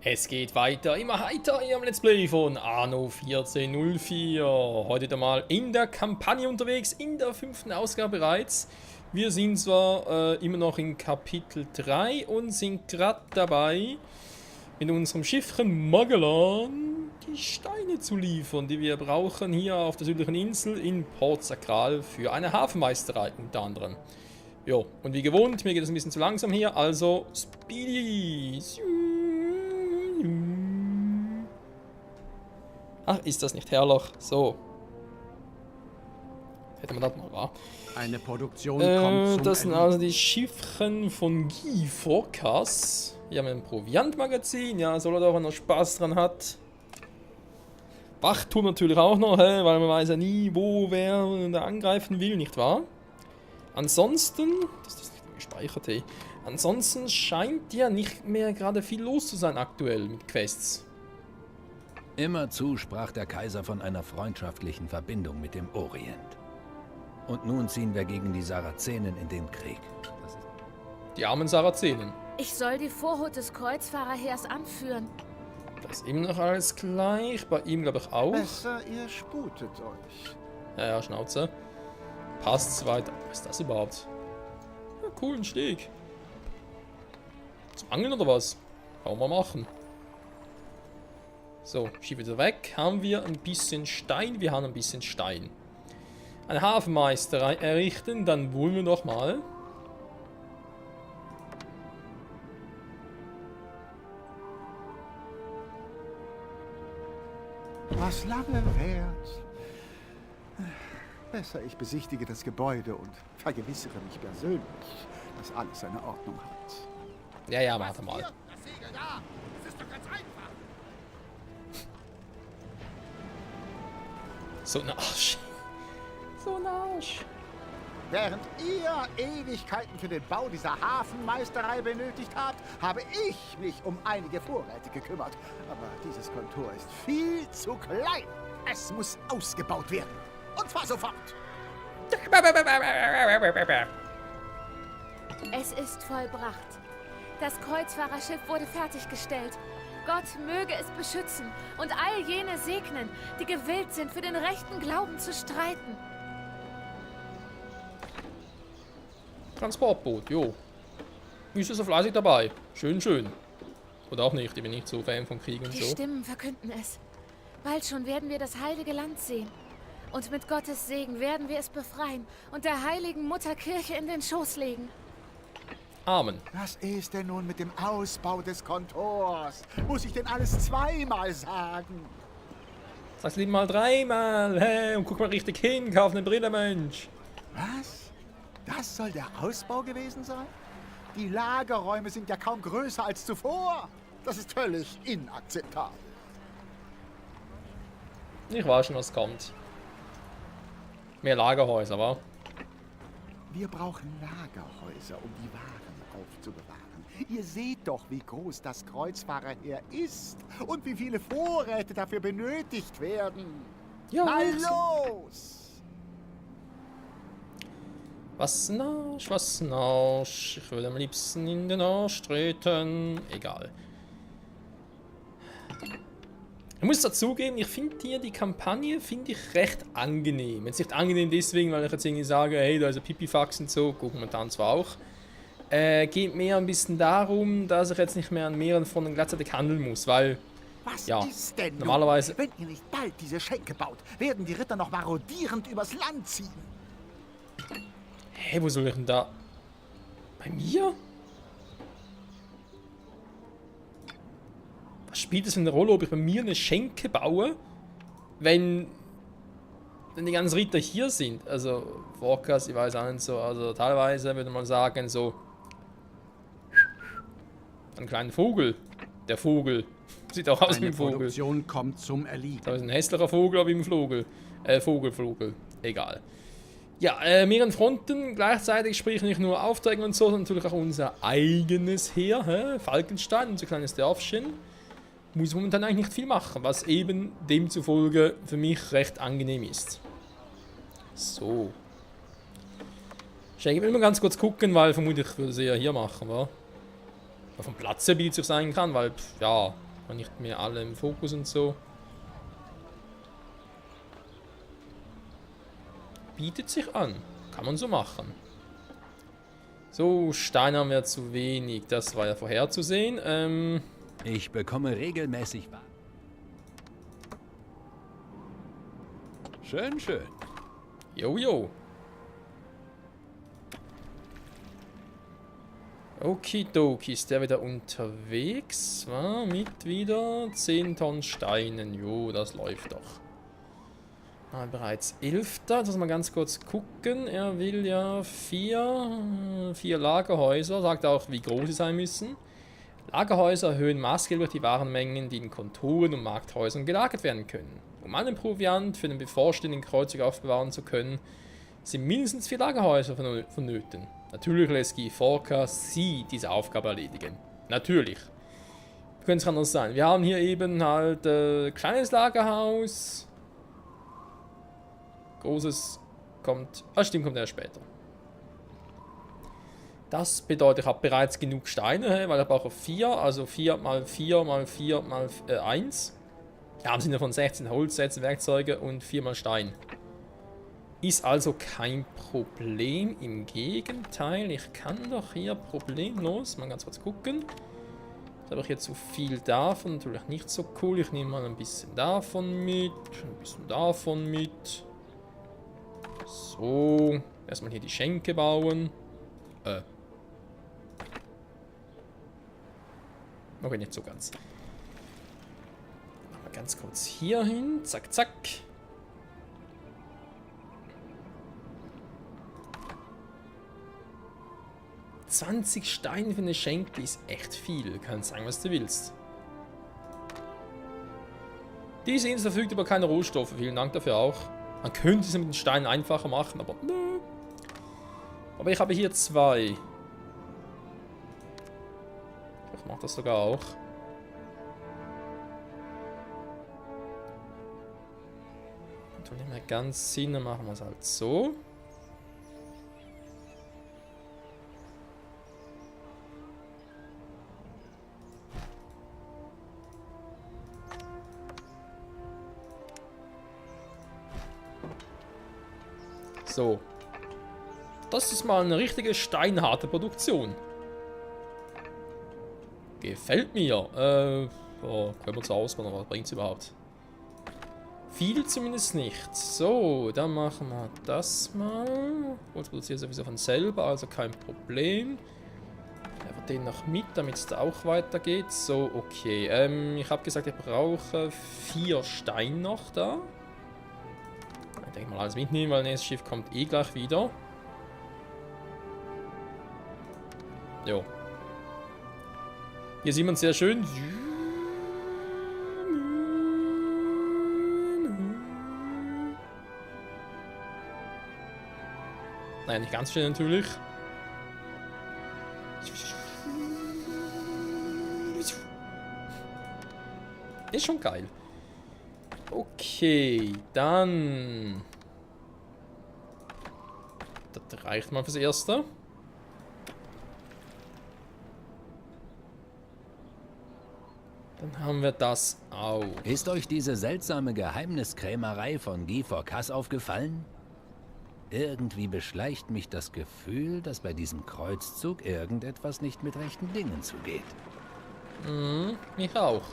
Es geht weiter, immer heiter im Let's Play von Anno 1404. Heute wieder mal in der Kampagne unterwegs, in der 5. Ausgabe bereits. Wir sind zwar immer noch in Kapitel 3 und sind gerade dabei, mit unserem Schiffchen Magellan die Steine zu liefern, die wir brauchen hier auf der südlichen Insel in Port Sakral für eine Hafenmeisterei unter anderem. Jo, und wie gewohnt, mir geht es ein bisschen zu langsam hier, also Speedy. Ach, ist das nicht herrlich? So. Hätte man das mal, wahr? Eine Produktion kommt zum das sind also die Schiffchen von Guy Fawkes. Hier haben wir ein Proviantmagazin. Ja, soll er doch, wenn er Spaß dran hat. Wachturm natürlich auch noch, weil man weiß ja nie, wo wer da angreifen will, nicht wahr? Ansonsten, das ist nicht gespeichert, hey. Ansonsten scheint ja nicht mehr gerade viel los zu sein aktuell mit Quests. Immerzu sprach der Kaiser von einer freundschaftlichen Verbindung mit dem Orient. Und nun ziehen wir gegen die Sarazenen in den Krieg. Die armen Sarazenen. Ich soll die Vorhut des Kreuzfahrerheers anführen. Das ist immer noch alles gleich. Bei ihm glaube ich auch. Besser, ihr sputet euch. Ja, Schnauze. Passt weiter. Was ist das überhaupt? Ja, cool, ein Steg. Zum Angeln oder was? Kann man machen. So, Schiff wieder weg. Haben wir ein bisschen Stein? Wir haben ein bisschen Stein. Eine Hafenmeisterei errichten, dann wollen wir doch mal. Was lange währt. Besser, ich besichtige das Gebäude und vergewissere mich persönlich, dass alles seine Ordnung hat. Ja, ja, warte mal. Das Segel da! Das ist doch ganz einfach! So ein Arsch. So ein Arsch. Während ihr Ewigkeiten für den Bau dieser Hafenmeisterei benötigt habt, habe ich mich um einige Vorräte gekümmert. Aber dieses Kontor ist viel zu klein. Es muss ausgebaut werden. Und zwar sofort. Es ist vollbracht. Das Kreuzfahrerschiff wurde fertiggestellt. Gott möge es beschützen und all jene segnen, die gewillt sind, für den rechten Glauben zu streiten. Transportboot, jo. Ist so fleißig dabei. Schön, schön. Oder auch nicht, ich bin nicht so Fan von Krieg und Die so. Stimmen verkünden es. Bald schon werden wir das heilige Land sehen. Und mit Gottes Segen werden wir es befreien und der heiligen Mutterkirche in den Schoß legen. Amen. Was ist denn nun mit dem Ausbau des Kontors? Muss ich denn alles zweimal sagen? Sag's lieber mal dreimal. Hey, und guck mal richtig hin. Kauf eine Brille, Mensch. Was? Das soll der Ausbau gewesen sein? Die Lagerräume sind ja kaum größer als zuvor. Das ist völlig inakzeptabel. Ich weiß schon, was kommt. Mehr Lagerhäuser, wa? Wir brauchen Lagerhäuser, um die Waren aufzubewahren. Ihr seht doch, wie groß das Kreuzfahrerheer ist und wie viele Vorräte dafür benötigt werden. Ja. Mal los! Was ein Arsch, was ein Arsch. Ich würde am liebsten in den Arsch treten. Egal. Ich muss dazugeben, ich finde hier die Kampagne finde ich recht angenehm. Jetzt nicht angenehm deswegen, weil ich jetzt irgendwie sage, hey, da ist ein Pipifax und so. Gucken wir dann zwar auch. Geht mehr ein bisschen darum, dass ich jetzt nicht mehr an mehreren Fronten gleichzeitig handeln muss, weil Was ja, ist denn nun? normalerweise- Wenn ihr nicht bald diese Schenke baut, werden die Ritter noch marodierend übers Land ziehen. Hä, wo soll ich denn da? Bei mir? Was spielt das für eine Rolle, ob ich bei mir eine Schenke baue, wenn die ganzen Ritter hier sind? Also, Forecast, ich weiß auch nicht so. Also, teilweise würde man sagen, so. Ein kleiner Vogel. Der Vogel. Sieht auch aus wie Eine ein Vogel. Produktion kommt zum Erliegen. Da ist ein hässlicher Vogel, aber wie ein Vogel. Vogel. Egal. Ja, mehreren Fronten gleichzeitig, sprich nicht nur Aufträge und so, sondern natürlich auch unser eigenes Heer. Falkenstein, unser kleines Dörfchen. Muss momentan eigentlich nicht viel machen, was eben demzufolge für mich recht angenehm ist. So. Ich will mal ganz kurz gucken, weil vermutlich würde sie ja hier machen, wa? Vom Platz her bietet es sich sein kann, weil, ja, Und nicht mehr alle im Fokus und so. Bietet sich an. Kann man so machen. So, Steine haben wir zu wenig. Das war ja vorherzusehen. Ich bekomme regelmäßig... Schön, schön. Jojo. Okidoki, ist der wieder unterwegs? War mit wieder 10 Tonnen Steinen. Jo, das läuft doch. Bereits 11. Jetzt muss man ganz kurz gucken. Er will ja 4 Lagerhäuser. Sagt auch, wie groß sie sein müssen. Lagerhäuser erhöhen maßgeblich die Warenmengen, die in Kontoren und Markthäusern gelagert werden können. Um einen Proviant für den bevorstehenden Kreuzzug aufbewahren zu können, sind mindestens 4 Lagerhäuser vonnöten. Natürlich lässt Guy Fawkes sie diese Aufgabe erledigen. Natürlich. Wie könnte es anders sein? Wir haben hier eben halt kleines Lagerhaus. Großes kommt... stimmt, kommt erst später. Das bedeutet, ich habe bereits genug Steine, weil ich brauche 4, also 4 mal 4 mal 4 mal 1. Ja, haben sind davon 16 Holzsätze, Werkzeuge und 4 mal Stein. Ist also kein Problem, im Gegenteil, ich kann doch hier problemlos, mal ganz kurz gucken. Jetzt habe ich hier zu viel davon, natürlich nicht so cool, ich nehme mal ein bisschen davon mit, ein bisschen davon mit. So, erstmal hier die Schenke bauen. Okay, nicht so ganz. Machen wir ganz kurz hier hin, zack, zack. $20 Steine für eine Schenke ist echt viel. Du kannst sagen, was du willst. Diese Insel verfügt über keine Rohstoffe. Vielen Dank dafür auch. Man könnte es mit den Steinen einfacher machen, aber nö. Aber ich habe hier 2. Ich mache das sogar auch. Das tut nicht mehr ganz Sinn, dann machen wir es halt so. So. Das ist mal eine richtige steinharte Produktion. Gefällt mir. Oh, können wir zur Auswahl, was bringt es überhaupt? Viel zumindest nicht. So, dann machen wir das mal. Holz produziert sowieso von selber, also kein Problem. Einfach den noch mit, damit es da auch weitergeht. So, okay. Ich habe gesagt, ich brauche 4 Steine noch da. Ich denke mal alles mitnehmen, weil das nächste Schiff kommt eh gleich wieder. Jo. Hier sieht man sehr schön. Naja, nicht ganz schön natürlich. Ist schon geil. Okay, dann... Das reicht mal fürs Erste. Dann haben wir das auch. Ist euch diese seltsame Geheimniskrämerei von Guy Fawkes aufgefallen? Irgendwie beschleicht mich das Gefühl, dass bei diesem Kreuzzug irgendetwas nicht mit rechten Dingen zugeht. Mich auch.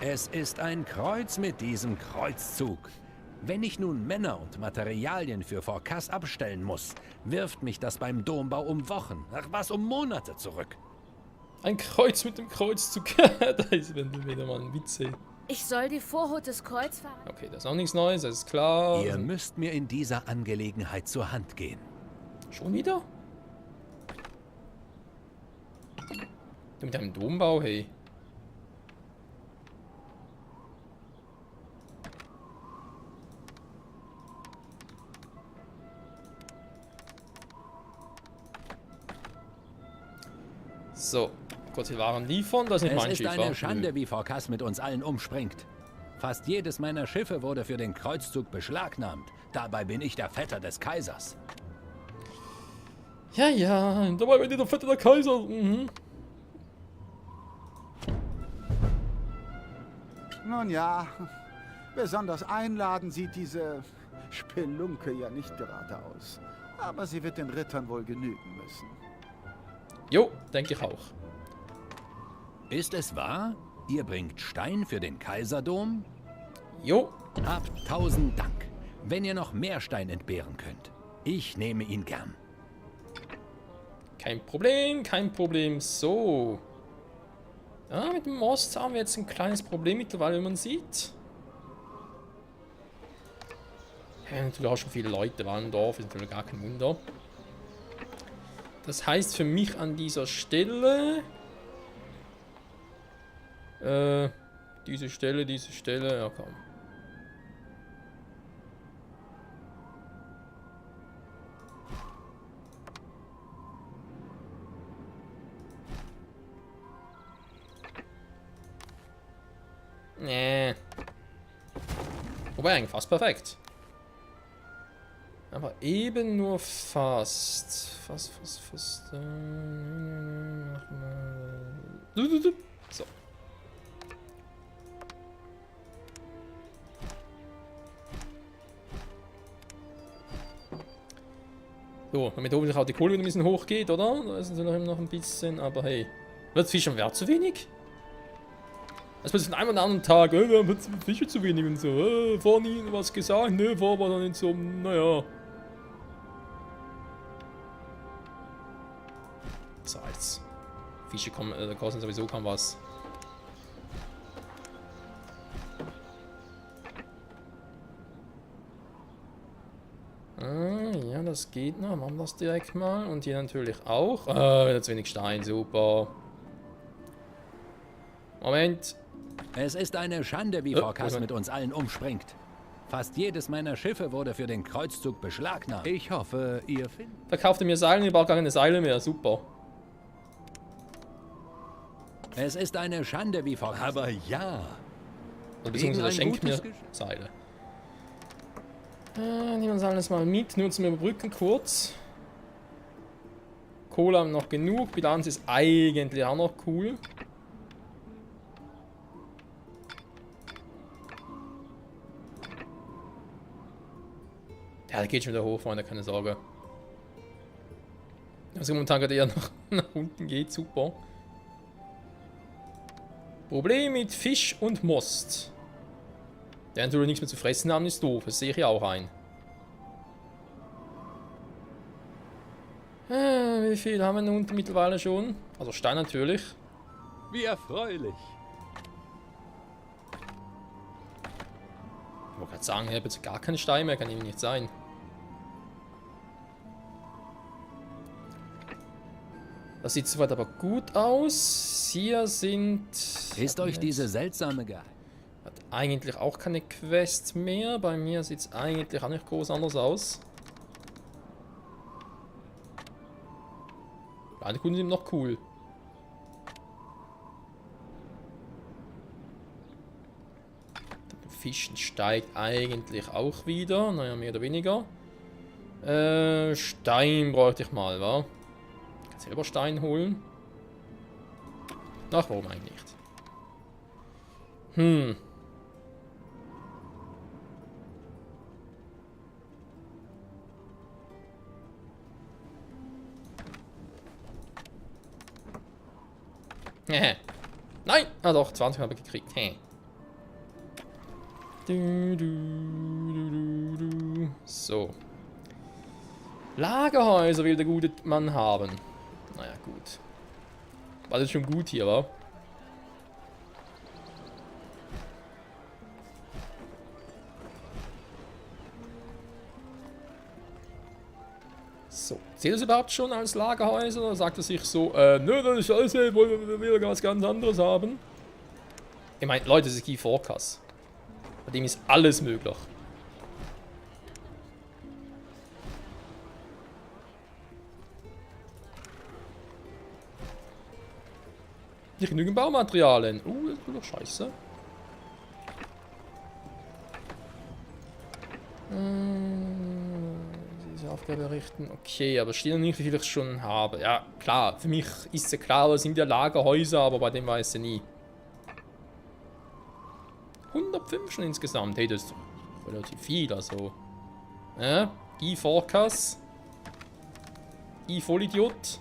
Es ist ein Kreuz mit diesem Kreuzzug. Wenn ich nun Männer und Materialien für Fawkes abstellen muss, wirft mich das beim Dombau um Wochen, ach was, um Monate zurück. Ein Kreuz mit dem Kreuzzug. Da ist wieder mal ein Witz. Ich soll die Vorhut des Kreuzfahrers... Okay, das ist auch nichts Neues, das ist klar. Ihr müsst mir in dieser Angelegenheit zur Hand gehen. Schon wieder? Du mit deinem Dombau, hey. So, kurz die Waren liefern, das ist nicht mein Es ist Schiff. eine Schande, wie Fawkes mit uns allen umspringt. Fast jedes meiner Schiffe wurde für den Kreuzzug beschlagnahmt. Dabei bin ich der Vetter des Kaisers. Ja, dabei bin ich der Vetter der Kaiser. Nun ja, besonders einladend sieht diese Spelunke ja nicht gerade aus. Aber sie wird den Rittern wohl genügen müssen. Jo, denke ich auch. Ist es wahr? Ihr bringt Stein für den Kaiserdom? Jo. Habt 1000 Dank. Wenn ihr noch mehr Stein entbehren könnt. Ich nehme ihn gern. Kein Problem, kein Problem. So. Ja, mit dem Most haben wir jetzt ein kleines Problem mittlerweile, wie man sieht. Ja, natürlich auch schon viele Leute waren im Dorf, ist natürlich gar kein Wunder. Das heißt für mich an dieser Stelle... diese Stelle, ja komm. Nee. Wobei eigentlich fast perfekt. Aber eben nur fast. Fast. So. So, damit hoffentlich auch die Kohle wieder ein bisschen hochgeht, oder? Da ist natürlich noch ein bisschen, aber hey. Wird Fisch am Wert zu wenig? Das wird von einem oder anderen Tag, wir haben jetzt Fische zu wenig und so. Vorhin ihnen was gesagt, ne, war aber dann nicht so, naja. So, jetzt. Fische kommen, kosten sowieso kaum was. Ja, das geht noch. Machen wir das direkt mal. Und hier natürlich auch. Wieder zu wenig Stein, super. Moment. Es ist eine Schande, wie Vorkas mit uns allen umspringt. Fast jedes meiner Schiffe wurde für den Kreuzzug beschlagnahmt. Ich hoffe, ihr findet... Verkaufte mir Seile, ich brauche gar keine Seile mehr. Super. Es ist eine Schande, wie Vorkas... Aber ja. Also, beziehungsweise schenkt mir Seile. Nehmen wir uns alles mal mit. Nur zum Überbrücken kurz. Kohle haben noch genug. Bilanz ist eigentlich auch noch cool. Ja, der geht schon wieder hoch, Freunde, keine Sorge. Also momentan gerade eher nach unten geht, super. Problem mit Fisch und Most. Der natürlich nichts mehr zu fressen haben, ist doof. Das sehe ich auch ein. Wie viel haben wir nun mittlerweile schon? Also Stein natürlich. Wie erfreulich. Ich wollte gerade sagen, ich habe jetzt gar keinen Stein mehr, kann eben nicht sein. Das sieht soweit aber gut aus. Hier sind... Ist euch diese seltsame Geheimnis? Hat eigentlich auch keine Quest mehr. Bei mir sieht es eigentlich auch nicht groß anders aus. Beide Kunden sind noch cool. Fischen steigt eigentlich auch wieder. Naja, mehr oder weniger. Stein bräuchte ich mal, wa? Ich kann selber Stein holen. Ach, warum eigentlich nicht? Nein! Ah doch, 20 habe ich gekriegt. So. Lagerhäuser will der gute Mann haben. Naja, gut. War das schon gut hier, wa? So. Zählt das überhaupt schon als Lagerhäuser? Oder sagt er sich so, nö, das ist alles, wollen wir was ganz anderes haben? Ich meine, Leute, das ist Guy Forkas. Bei dem ist alles möglich. Nicht genügend Baumaterialien. Das ist doch scheiße. Diese Aufgabe errichten. Okay, aber steht noch nicht, wie viel ich schon habe. Ja, klar. Für mich ist ja klar, das sind ja Lagerhäuser, aber bei dem weiß ich nie. 105 schon insgesamt. Hey, das ist doch relativ viel, also. Guy Fawkes. Guy Vollidiot.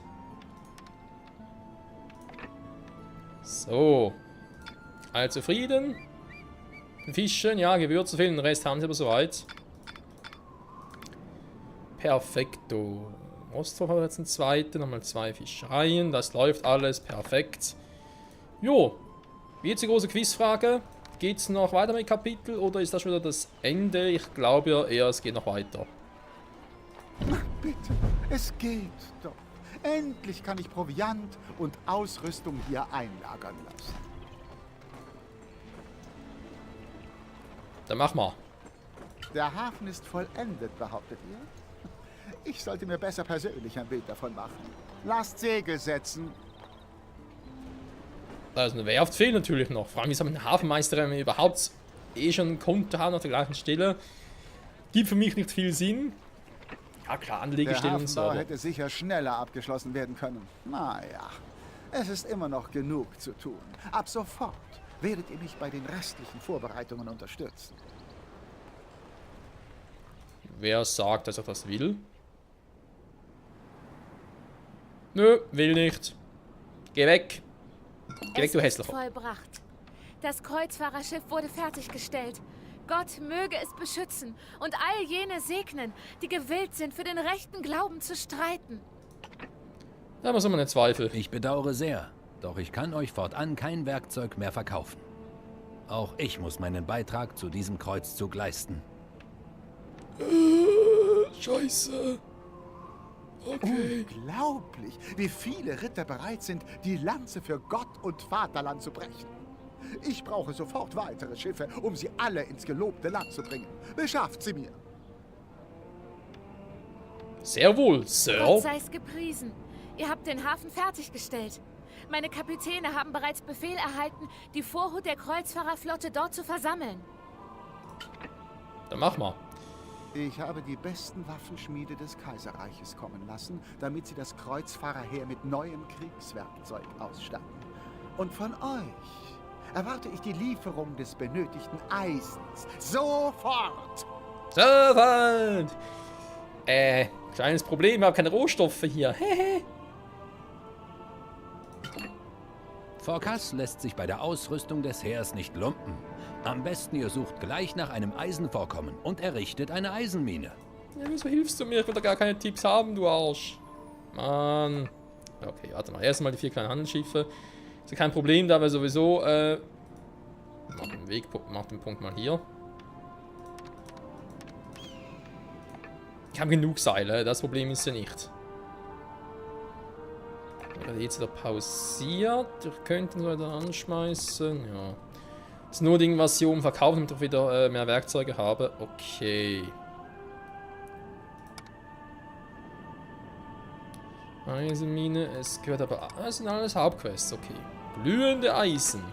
So. All zufrieden. Fischen, ja, Gewürze fehlen, den Rest haben sie aber soweit. Perfekto. Rostov hat jetzt einen zweiten, nochmal 2 Fischereien. Das läuft alles perfekt. Jo. Jetzt die große Quizfrage. Geht es noch weiter mit Kapitel oder ist das schon wieder das Ende? Ich glaube ja eher, es geht noch weiter. Bitte, es geht doch. Endlich kann ich Proviant und Ausrüstung hier einlagern lassen. Dann mach mal. Der Hafen ist vollendet, behauptet ihr? Ich sollte mir besser persönlich ein Bild davon machen. Lasst Segel setzen. Da ist eine Werft fehlt natürlich noch. Vor allem, wie soll eine Hafenmeisterin überhaupt schon ein Konto haben auf der gleichen Stelle? Gibt für mich nicht viel Sinn. Ja klar, Anlegestellen und so. Der Hafenbau hätte sicher schneller abgeschlossen werden können. Naja, es ist immer noch genug zu tun. Ab sofort werdet ihr mich bei den restlichen Vorbereitungen unterstützen. Wer sagt, dass er das will? Nö, will nicht. Geh weg. Geh weg, du Hässlicher. Vollbracht. Das Kreuzfahrerschiff wurde fertiggestellt. Gott möge es beschützen und all jene segnen, die gewillt sind, für den rechten Glauben zu streiten. Da haben wir nicht Zweifel. Ich bedauere sehr, doch ich kann euch fortan kein Werkzeug mehr verkaufen. Auch ich muss meinen Beitrag zu diesem Kreuzzug leisten. Scheiße. Okay. Unglaublich, wie viele Ritter bereit sind, die Lanze für Gott und Vaterland zu brechen. Ich brauche sofort weitere Schiffe, um sie alle ins gelobte Land zu bringen. Beschafft sie mir. Sehr wohl, Sir. Gott sei es gepriesen. Ihr habt den Hafen fertiggestellt. Meine Kapitäne haben bereits Befehl erhalten, die Vorhut der Kreuzfahrerflotte dort zu versammeln. Dann mach mal. Ich habe die besten Waffenschmiede des Kaiserreiches kommen lassen, damit sie das Kreuzfahrerheer mit neuem Kriegswerkzeug ausstatten. Und von euch erwarte ich die Lieferung des benötigten Eisens. Sofort! Sofort! Kleines Problem, wir haben keine Rohstoffe hier. Fawkes lässt sich bei der Ausrüstung des Heers nicht lumpen. Am besten ihr sucht gleich nach einem Eisenvorkommen und errichtet eine Eisenmine. Ja, wieso hilfst du mir? Ich will da gar keine Tipps haben, du Arsch. Mann. Okay, warte mal. Erstmal die 4 kleinen Handelsschiffe. Ist ja kein Problem, da wir sowieso... mach den Punkt mal hier. Ich habe genug Seile, das Problem ist ja nicht. Jetzt wieder pausiert. Ich könnte ihn so wieder anschmeißen. Ja. Das ist nur die Invasion verkaufen, damit ich wieder mehr Werkzeuge habe. Okay. Eisenmine, es gehört aber... Das sind alles Hauptquests, okay. Glühende Eisen.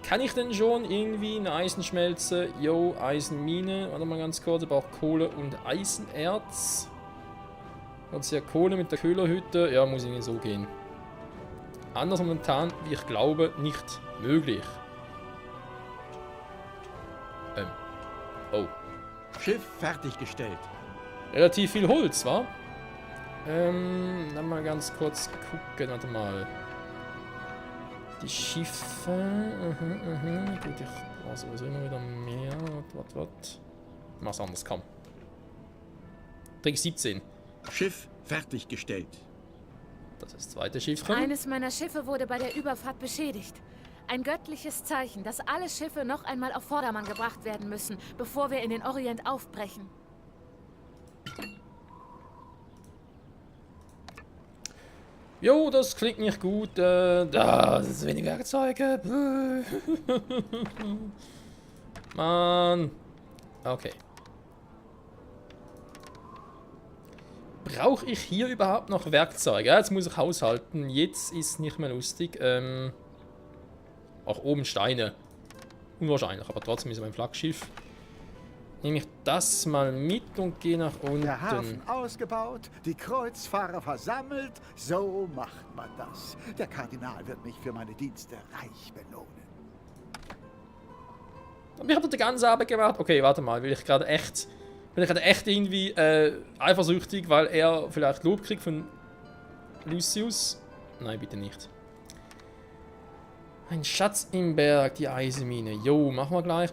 Kann ich denn schon irgendwie eine Eisenschmelze? Jo, Eisenmine. Warte mal ganz kurz, ich brauche Kohle und Eisenerz. Jetzt ja Kohle mit der Köhlerhütte. Ja, muss irgendwie so gehen. Anders momentan, wie ich glaube, nicht möglich. Oh. Schiff fertiggestellt. Relativ viel Holz, wa? Dann mal ganz kurz gucken, warte mal. Die Schiffe. Gut, ich brauche sowieso immer wieder mehr. Warte. Mach's anders, komm. Trick 17. Schiff fertiggestellt. Das ist das zweite Schiff. Eines meiner Schiffe wurde bei der Überfahrt beschädigt. Ein göttliches Zeichen, dass alle Schiffe noch einmal auf Vordermann gebracht werden müssen, bevor wir in den Orient aufbrechen. Jo, das klingt nicht gut. Das ist wenig Werkzeuge. Mann. Okay. Brauche ich hier überhaupt noch Werkzeuge? Ja, jetzt muss ich haushalten. Jetzt ist nicht mehr lustig. Auch oben Steine. Unwahrscheinlich, aber trotzdem ist mein Flaggschiff. Nehme ich das mal mit und gehe nach unten. Der Hafen ausgebaut, die Kreuzfahrer versammelt. So macht man das. Der Kardinal wird mich für meine Dienste reich belohnen. Aber ich habe die ganze Arbeit gemacht. Okay, warte mal, bin ich gerade echt irgendwie eifersüchtig, weil er vielleicht Lob kriegt von Lucius? Nein, bitte nicht. Ein Schatz im Berg, die Eisenmine. Jo, machen wir gleich.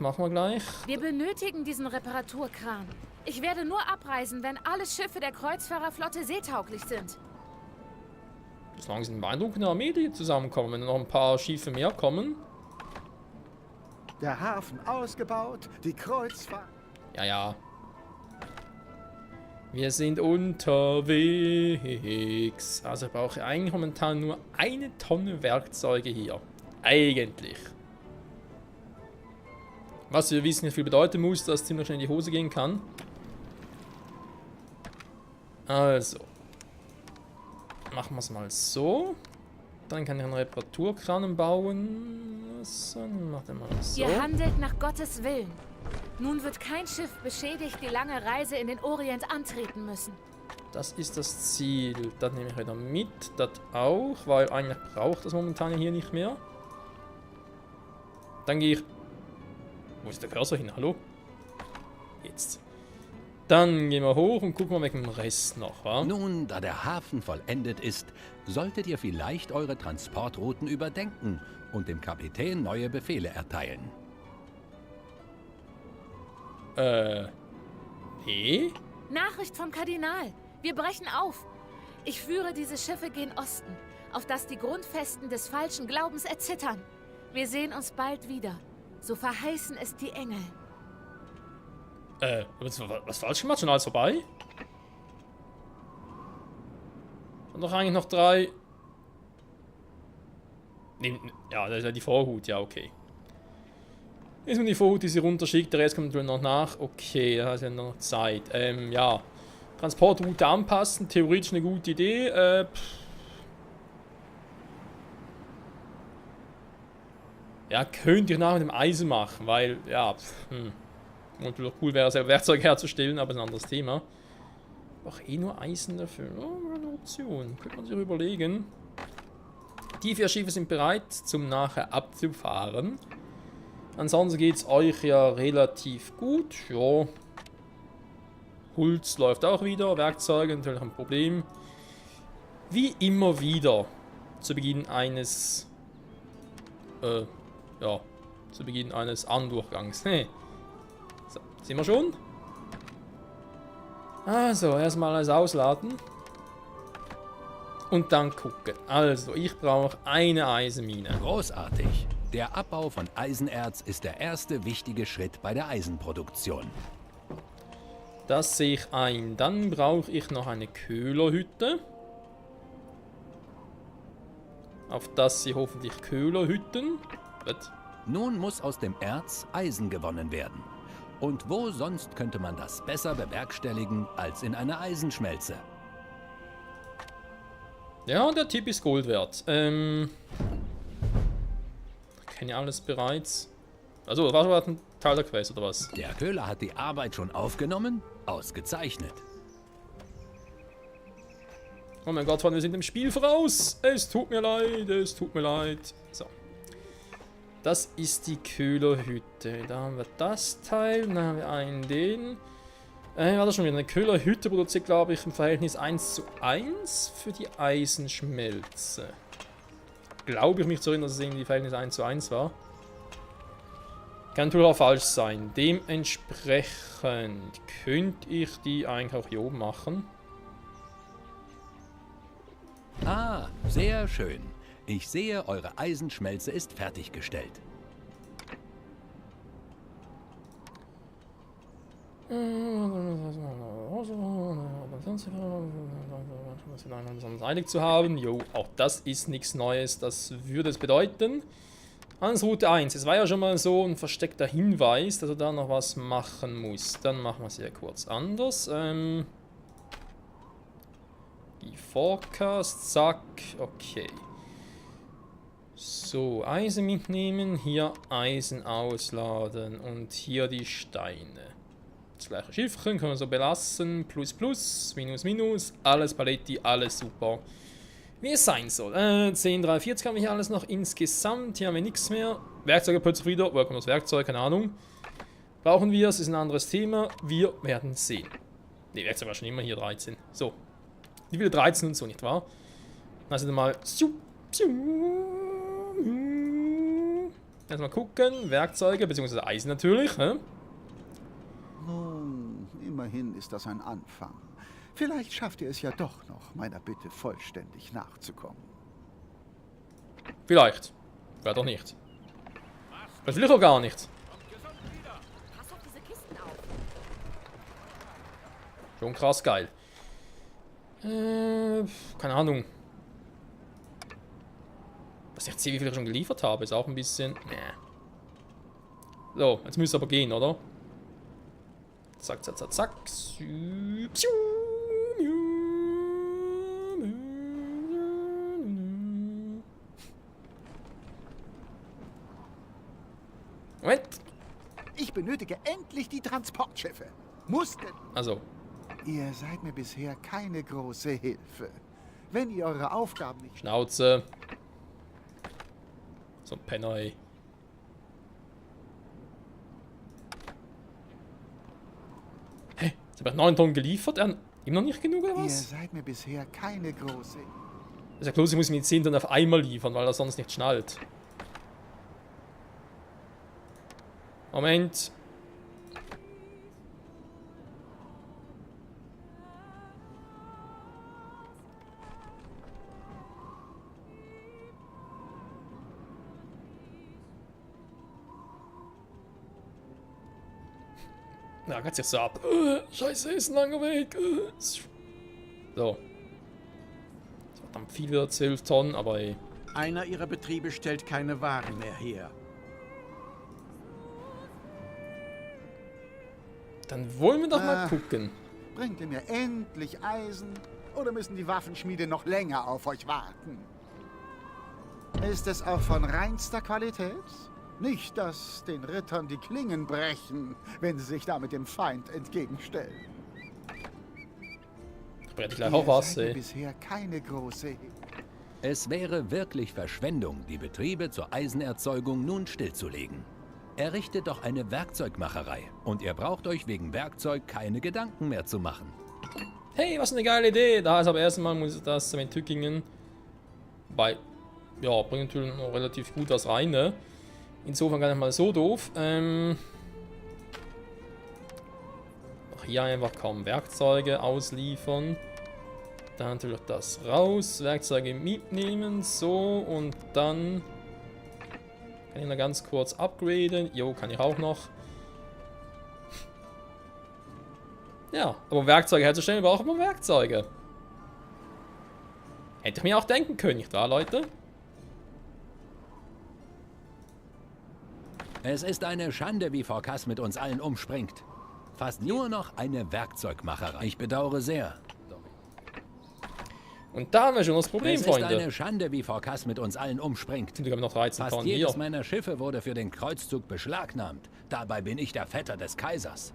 Wir benötigen diesen Reparaturkran. Ich werde nur abreisen, wenn alle Schiffe der Kreuzfahrerflotte seetauglich sind. Solange sie eine beeindruckende Armee die zusammenkommen, wenn noch ein paar Schiffe mehr kommen. Der Hafen ausgebaut, die Kreuzfahrt... Ja. Wir sind unterwegs. Also ich brauche eigentlich momentan nur 1 Tonne Werkzeuge hier. Eigentlich. Was wir wissen, wie viel bedeuten muss, dass es ziemlich schnell in die Hose gehen kann. Also. Machen wir es mal so. Dann kann ich einen Reparaturkran bauen. So, macht er mal so. Ihr handelt nach Gottes Willen. Nun wird kein Schiff beschädigt die lange Reise in den Orient antreten müssen. Das ist das Ziel. Das nehme ich wieder mit. Das auch, weil eigentlich braucht das momentan hier nicht mehr. Dann gehe ich... Wo ist der Cursor hin? Hallo? Jetzt. Dann gehen wir hoch und gucken wir wegen dem Rest noch, wa? Nun, da der Hafen vollendet ist, solltet ihr vielleicht eure Transportrouten überdenken und dem Kapitän neue Befehle erteilen. Nee? Nachricht vom Kardinal. Wir brechen auf. Ich führe diese Schiffe gen Osten, auf dass die Grundfesten des falschen Glaubens erzittern. Wir sehen uns bald wieder. So verheißen es die Engel. Was falsch gemacht? Schon alles vorbei? Und doch eigentlich noch 3... Nee, ja, das ist ja die Vorhut, ja, okay. Ist nur die Vorhut, die sie runterschickt, der Rest kommt natürlich noch nach. Okay, da hat ja noch Zeit. Ja. Transportroute anpassen, theoretisch eine gute Idee. Ja, könnte ich nachher mit dem Eisen machen, weil, ja, natürlich cool wäre, selber Werkzeug herzustellen, aber ein anderes Thema. Auch eh nur Eisen dafür. Oh, eine Option. Könnte man sich überlegen. Die 4 Schiffe sind bereit, zum nachher abzufahren. Ansonsten geht es euch ja relativ gut. Ja. Holz läuft auch wieder. Werkzeuge natürlich ein Problem. Wie immer wieder. Zu Beginn eines... ja. Zu Beginn eines Andurchgangs. So, sind wir schon? Also, erstmal alles ausladen. Und dann gucken. Also, ich brauche eine Eisenmine. Großartig. Der Abbau von Eisenerz ist der erste wichtige Schritt bei der Eisenproduktion. Das sehe ich ein. Dann brauche ich noch eine Köhlerhütte. Auf das sie hoffentlich Köhlerhütten. Was? Nun muss aus dem Erz Eisen gewonnen werden. Und wo sonst könnte man das besser bewerkstelligen als in einer Eisenschmelze? Ja, der Tipp ist Gold wert. Kenne ich alles bereits. Also, war schon ein Teil der Quest, oder was? Der Köhler hat die Arbeit schon aufgenommen? Ausgezeichnet. Oh mein Gott, wir sind dem Spiel voraus. Es tut mir leid, es tut mir leid. So. Das ist die Köhlerhütte. Da haben wir das Teil, dann haben wir einen den. War das schon wieder eine Köhlerhütte, produziert, glaube ich, im Verhältnis 1:1 für die Eisenschmelze. Glaube ich mich zu erinnern, dass es irgendwie Verhältnis 1:1 war. Kann natürlich auch falsch sein. Dementsprechend könnte ich die eigentlich auch hier oben machen. Ah, sehr schön. Ich sehe, eure Eisenschmelze ist fertiggestellt. Uns einig zu haben. Jo, auch das ist nichts Neues. Das würde es bedeuten. Handelsroute 1. Es war ja schon mal so ein versteckter Hinweis, dass er da noch was machen muss. Dann machen wir es ja kurz anders. Die Forecast, zack, okay. So, Eisen mitnehmen, hier Eisen ausladen und hier die Steine. Das gleiche Schiffchen können wir so belassen, plus plus, minus minus, alles Paletti, alles super. Wie es sein soll. 10, 3, 40 haben wir hier alles noch insgesamt, hier haben wir nichts mehr. Werkzeuge plötzlich wieder, woher kommt das Werkzeug, keine Ahnung. Brauchen wir es, ist ein anderes Thema. Wir werden sehen. Ne, Werkzeug war schon immer hier 13. So. Die will 13 und so, nicht wahr? Also dann mal. Erstmal gucken. Werkzeuge, beziehungsweise Eisen natürlich. Hä? Nun, immerhin ist das ein Anfang. Vielleicht schafft ihr es ja doch noch, meiner Bitte vollständig nachzukommen. Vielleicht. Vielleicht auch nicht. Vielleicht auch gar nicht. Pass auf diese Kisten auf. Schon krass geil. Keine Ahnung. Was ich sehe, wie viel ich schon geliefert habe, ist auch ein bisschen. So, jetzt müsste aber gehen, oder? Zack, zack, zack, zack. Moment. Ich benötige endlich die Transportschiffe. Mussten. Also, Ihr seid mir bisher keine große Hilfe. Wenn ihr eure Aufgaben nicht... Schnauze. So ein Penner, ey. Hä? Jetzt habe ich 9 Tonnen geliefert. Ihm noch nicht genug, oder Ihr was? seid mir bisher keine große... Also bloß, ich muss mir die 10 Tonnen auf einmal liefern, weil er sonst nicht schnallt. Moment. Na, geht's jetzt so ab. Scheiße, ist ein langer Weg. So. Das war verdammt viel wieder, 12 Tonnen, aber ey. Einer ihrer Betriebe stellt keine Waren mehr her. Dann wollen wir doch mal gucken. Bringt ihr mir endlich Eisen? Oder müssen die Waffenschmiede noch länger auf euch warten? Ist es auch von reinster Qualität? Nicht, dass den Rittern die Klingen brechen, wenn sie sich damit dem Feind entgegenstellen. Ich brette gleich auch was, Ihr seid mir ey. bisher keine große... Es wäre wirklich Verschwendung, die Betriebe zur Eisenerzeugung nun stillzulegen. Errichtet doch eine Werkzeugmacherei und ihr braucht euch wegen Werkzeug keine Gedanken mehr zu machen. Hey, was eine geile Idee. Da ist aber erstmal muss ich das mit Tückingen. Wobei, ja, bringt natürlich noch relativ gut was rein, ne? Insofern gar nicht mal so doof. Auch hier einfach kaum Werkzeuge ausliefern. Dann natürlich das raus. Werkzeuge mitnehmen. So, und dann kann ich noch ganz kurz upgraden. Jo, kann ich auch noch. Ja, aber Werkzeuge herzustellen, braucht man Werkzeuge. Hätte ich mir auch denken können, nicht wahr, Leute? Es ist eine Schande, wie Forkas mit uns allen umspringt. Fast nur noch eine Werkzeugmacherei. Ich bedauere sehr. Und da haben wir schon das Problem, Es ist Freunde. eine Schande, wie Forkas mit uns allen umspringt. Wir haben noch 13 Fast Tonnen jedes hier. meiner Schiffe wurde für den Kreuzzug beschlagnahmt. Dabei bin ich der Vetter des Kaisers.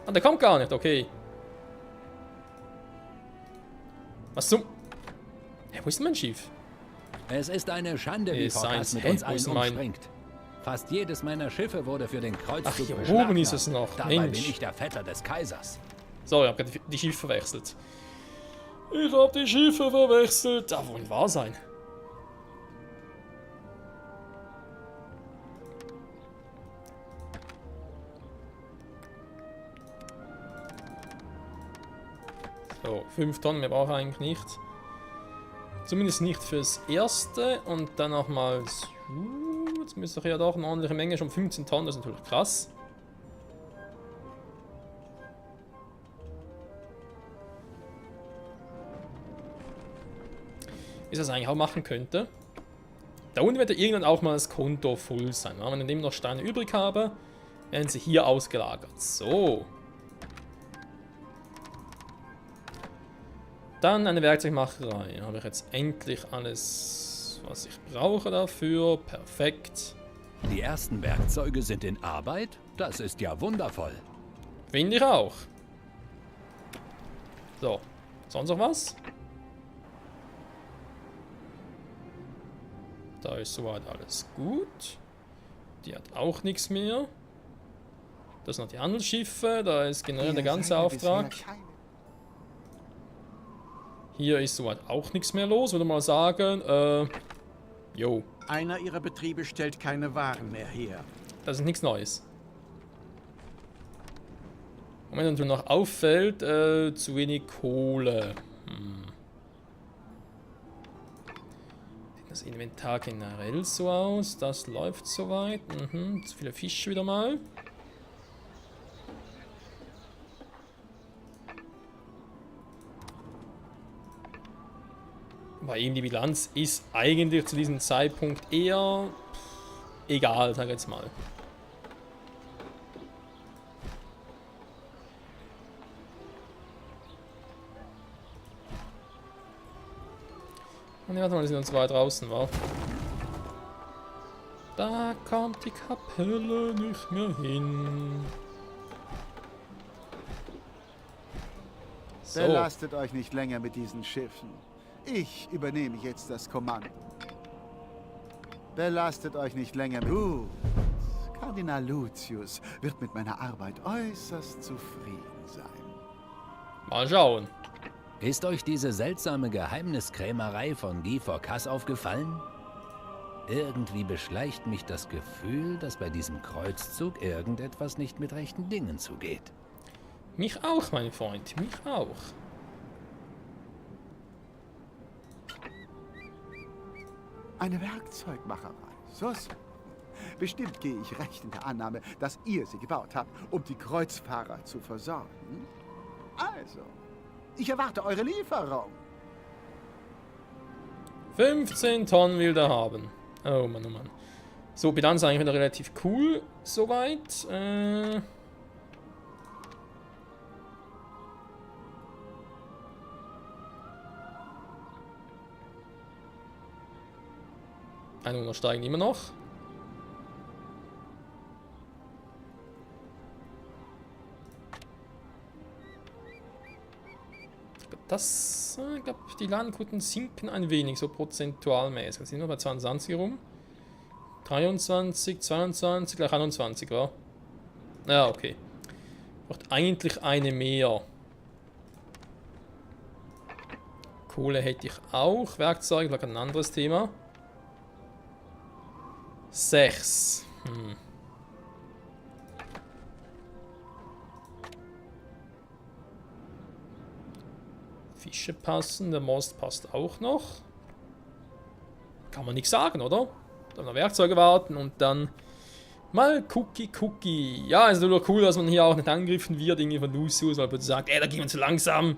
Ah, der kommt gar nicht, okay. Was zum... Hä, wo ist denn mein Schiff? Es ist eine Schande, wie Ist Forkas eins. mit Hä? uns Wo allen ist mein- umspringt. Fast jedes meiner Schiffe wurde für den Kreuzzug Ach, hier beschlagnahmt. oben ist es noch. Dabei Mensch. bin ich der Vetter des Kaisers. Sorry, ich habe gerade die Schiffe verwechselt. Ich habe die Schiffe verwechselt. Darf wohl nicht wahr sein. So, 5 Tonnen, mehr brauche ich eigentlich nicht. Zumindest nicht fürs Erste. Und dann nochmal... Jetzt müsste ich ja doch eine ordentliche Menge, schon 15 Tonnen, das ist natürlich krass. Wie ich das eigentlich auch machen könnte. Da unten wird ja irgendwann auch mal das Konto voll sein. Wenn ich dem noch Steine übrig habe, werden sie hier ausgelagert. So. Dann eine Werkzeugmacherei. Da habe ich jetzt endlich alles, was ich brauche dafür. Perfekt. Die ersten Werkzeuge sind in Arbeit? Das ist ja wundervoll. Finde ich auch. So. Sonst noch was? Da ist soweit alles gut. Die hat auch nichts mehr. Das sind noch die Handelsschiffe. Da ist generell der ganze Auftrag. Hier ist soweit auch nichts mehr los, würde mal sagen. Jo. Einer ihrer Betriebe stellt keine Waren mehr her. Das ist nichts Neues. Und wenn dann noch auffällt, zu wenig Kohle. Sieht das Inventar generell so aus? Das läuft soweit. Zu viele Fische wieder mal. Weil eben die Bilanz ist eigentlich zu diesem Zeitpunkt eher egal, sag ich jetzt mal. Und ja, warte mal, die sind uns weit draußen, wa? Da kommt die Kapelle nicht mehr hin. So. Belastet euch nicht länger mit diesen Schiffen. Ich übernehme jetzt das Kommando. Belastet euch nicht länger. Kardinal Lucius wird mit meiner Arbeit äußerst zufrieden sein. Mal schauen. Ist euch diese seltsame Geheimniskrämerei von Guy Fawkes aufgefallen? Irgendwie beschleicht mich das Gefühl, dass bei diesem Kreuzzug irgendetwas nicht mit rechten Dingen zugeht. Mich auch, mein Freund, mich auch. Eine Werkzeugmacherei. So. Bestimmt gehe ich recht in der Annahme, dass ihr sie gebaut habt, um die Kreuzfahrer zu versorgen. Also, ich erwarte eure Lieferung. 15 Tonnen will der haben. Oh Mann, oh Mann. So, Bilanz eigentlich wieder relativ cool, soweit. Einwohner steigen immer noch. Ich glaube, die Landquoten sinken ein wenig, so prozentual mäßig. Wir sind noch bei 22 rum. 23, 22, gleich 21, wa? Ja, okay. Braucht eigentlich eine mehr. Kohle hätte ich auch. Werkzeuge, vielleicht ein anderes Thema. 6. Fische passen, der Most passt auch noch. Kann man nichts sagen, oder? Dann noch Werkzeuge warten und dann mal Cookie. Ja, ist natürlich cool, dass man hier auch nicht angegriffen wird, irgendwie von Lucius, weil man sagt, da ging man zu langsam.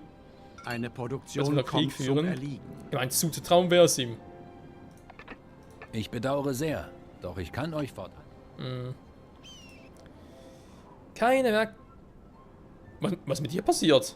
Eine Dass Produktion wir Krieg kommt zum führen. Erliegen. Ich meine, zuzutrauen wäre es ihm. Ich bedauere sehr, doch ich kann euch fordern. Keine Werk... Was mit dir passiert?